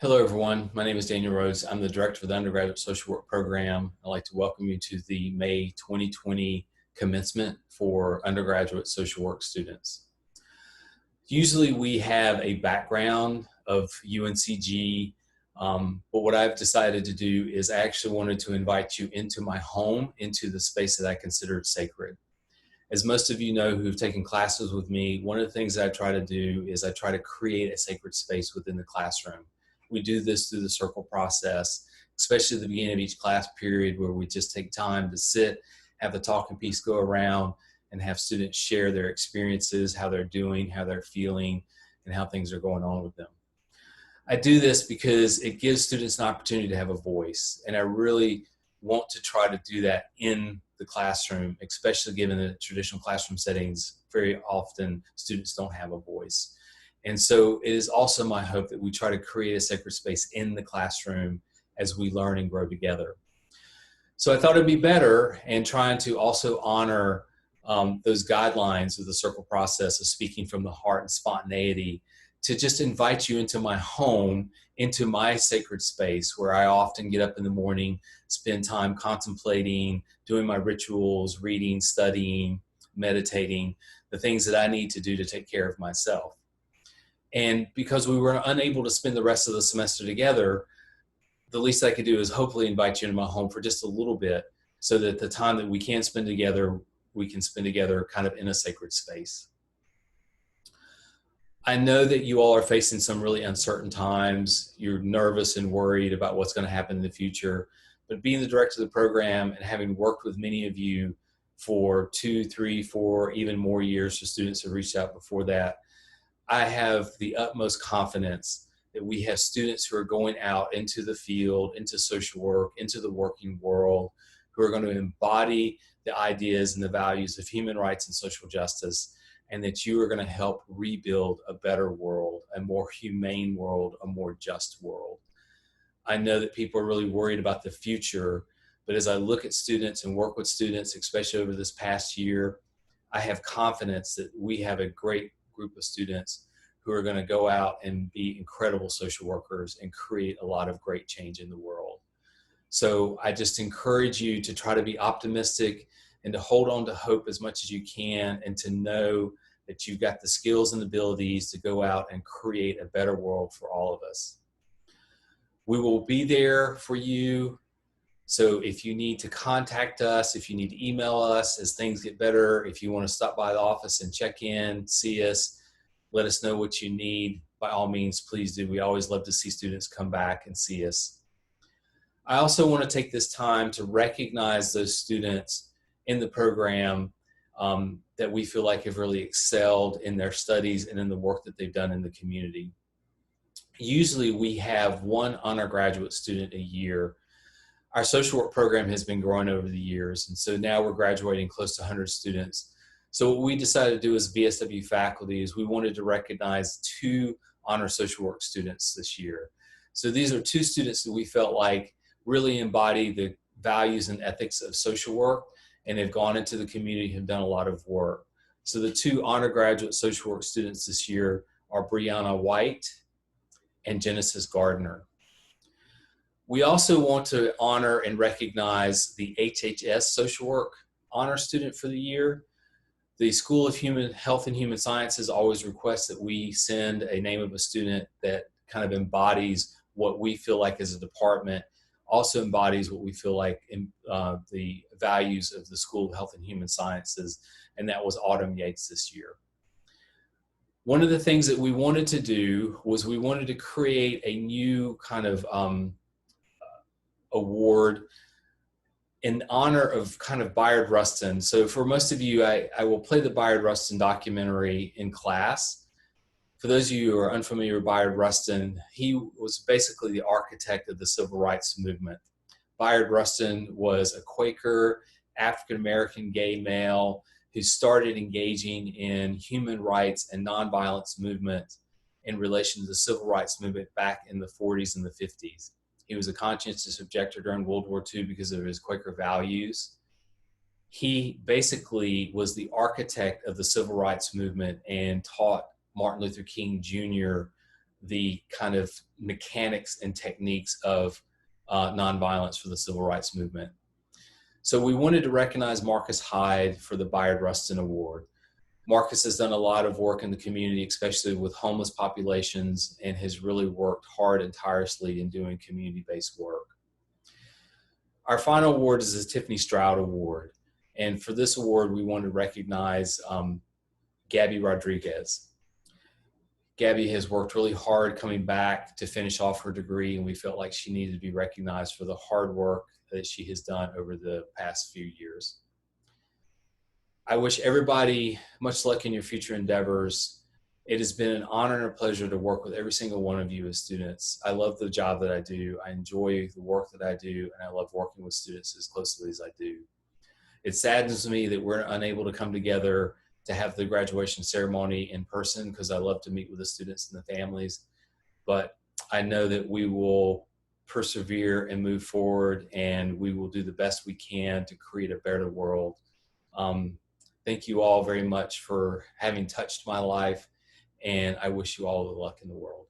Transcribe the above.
Hello, everyone. My name is Daniel Rhodes. I'm the director of the undergraduate social work program. I'd like to welcome you to the May 2020 commencement for undergraduate social work students. Usually we have a background of UNCG, but what I've decided to do is I actually wanted to invite you into my home, into the space that I considered sacred. As most of you know who've taken classes with me, one of the things that I try to do is I try to create a sacred space within the classroom. We do this through the circle process, especially at the beginning of each class period, where we just take time to sit, have the talking piece go around, and have students share their experiences, how they're doing, how they're feeling, and how things are going on with them. I do this because it gives students an opportunity to have a voice, and I really want to try to do that in the classroom, especially given the traditional classroom settings, very often students don't have a voice. And so it is also my hope that we try to create a sacred space in the classroom as we learn and grow together. So I thought it'd be better, and trying to also honor those guidelines of the circle process of speaking from the heart and spontaneity, to just invite you into my home, into my sacred space where I often get up in the morning, spend time contemplating, doing my rituals, reading, studying, meditating, the things that I need to do to take care of myself. And because we were unable to spend the rest of the semester together, the least I could do is hopefully invite you into my home for just a little bit, so that the time that we can spend together, we can spend together kind of in a sacred space. I know that you all are facing some really uncertain times. You're nervous and worried about what's going to happen in the future. But being the director of the program and having worked with many of you for 2, 3, 4, even more years, for students who reached out before that, I have the utmost confidence that we have students who are going out into the field, into social work, into the working world, who are going to embody the ideas and the values of human rights and social justice, and that you are going to help rebuild a better world, a more humane world, a more just world. I know that people are really worried about the future, but as I look at students and work with students, especially over this past year, I have confidence that we have a great group of students who are going to go out and be incredible social workers and create a lot of great change in the world. So I just encourage you to try to be optimistic and to hold on to hope as much as you can, and to know that you've got the skills and abilities to go out and create a better world for all of us. We will be there for you. So if you need to contact us, if you need to email us as things get better, if you want to stop by the office and check in, see us, let us know what you need, by all means, please do. We always love to see students come back and see us. I also want to take this time to recognize those students in the program that we feel like have really excelled in their studies and in the work that they've done in the community. Usually we have one undergraduate student a year. Our social work program has been growing over the years, and so now we're graduating close to 100 students. So what we decided to do as VSW faculty is we wanted to recognize 2 honor social work students this year. So these are 2 students that we felt like really embody the values and ethics of social work, and have gone into the community, have done a lot of work. So the 2 honor graduate social work students this year are Brianna White and Genesis Gardner. We also want to honor and recognize the HHS social work honor student for the year. The School of Human Health and Human Sciences always requests that we send a name of a student that kind of embodies what we feel like as a department, also embodies what we feel like in the values of the School of Health and Human Sciences, and that was Autumn Yates this year. One of the things that we wanted to do was we wanted to create a new kind of award in honor of kind of Bayard Rustin. So for most of you, I will play the Bayard Rustin documentary in class. For those of you who are unfamiliar with Bayard Rustin, he was basically the architect of the civil rights movement. Bayard Rustin was a Quaker, African-American gay male who started engaging in human rights and nonviolence movement in relation to the civil rights movement back in the 40s and the 50s. He was a conscientious objector during World War II because of his Quaker values. He basically was the architect of the civil rights movement and taught Martin Luther King Jr. the kind of mechanics and techniques of nonviolence for the civil rights movement. So we wanted to recognize Marcus Hyde for the Bayard Rustin Award. Marcus has done a lot of work in the community, especially with homeless populations, and has really worked hard and tirelessly in doing community-based work. Our final award is the Tiffany Stroud Award. And for this award, we want to recognize Gabby Rodriguez. Gabby has worked really hard coming back to finish off her degree, and we felt like she needed to be recognized for the hard work that she has done over the past few years. I wish everybody much luck in your future endeavors. It has been an honor and a pleasure to work with every single one of you as students. I love the job that I do. I enjoy the work that I do, and I love working with students as closely as I do. It saddens me that we're unable to come together to have the graduation ceremony in person, because I love to meet with the students and the families. But I know that we will persevere and move forward, and we will do the best we can to create a better world. Thank you all very much for having touched my life, and I wish you all the luck in the world.